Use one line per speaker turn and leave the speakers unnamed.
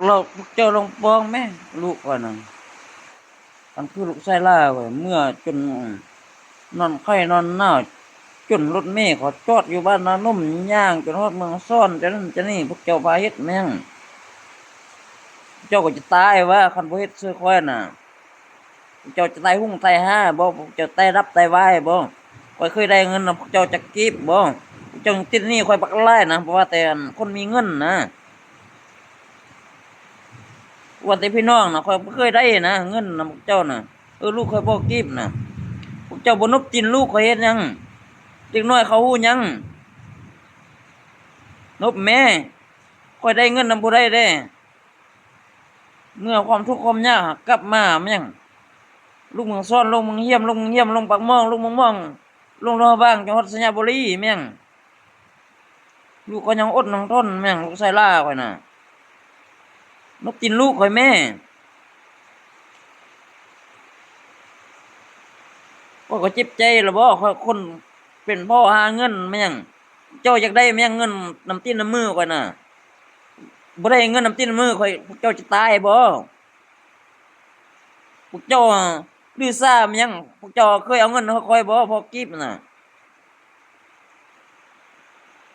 เราพวกเจ้าลองป้องแม่ลูกว่าน่ะอันคือลูกชายล่าว่าเมื่อจนนอนไข้นอนหนาวจนรถเมล์เขาจอดอยู่บ้านนานุ่มย่างจนฮอดเมืองซ่อนจะนั่นจะนี่พวกเจ้าพาเฮ็ดแม่งเจ้าก็จะตายว่าคันบ่เฮ็ดช่วยค่อยน่ะเจ้าจะตายหุ่งตายห้าบ่พวกเจ้าตายรับตายไหวบ่ค่อยเคยได้เงินน่ะพวกเจ้าจักกีบบ่พวกเจ้าติดหนี้ค่อยบักหลายนะเพราะว่าแต่คนมีเงินนะว่าแต่พี่น้องน่ะค่อยบ่เคยได้นะเงินน่ะพวกเจ้าน่ะลูกค่อยบ่กีบน่ะพวกเจ้าบ่นบตีนลูกค่อยเฮ็ดหยังเด็กน้อยเขาฮู้หยังนบแม่ค่อยได้เงินนำผู้ใดเด้เมื่อความทุกข์ความยากกลับมาแม่งลูกเมืองซ่อนลงเมืองเฮียมลงเมืองเฮียมลงปากม่องลงเมืองม่องลงรอบ้างจังหวัดสัญญาบุรีแม่งลูกก็ยังอดยังทนแม่งลูกชายล่าข่อยน่ะนกกินลูกข่อยแม่ก็เจ็บใจล่ะบ่ข่อยคนเป็นพ่อหาเงินแม่งเจ้าอยากได้แม่งเงินน้ำตีนน้ำมือข่อยน่ะบ่ได้เงินน้ำตีนน้ำมือข่อยพวกเจ้าจะตายบ่พวกเจ้าดื้อซ่าแม่งพวกเจ้าเคยเอาเงินให้ข่อยบ่พอกีบน่ะ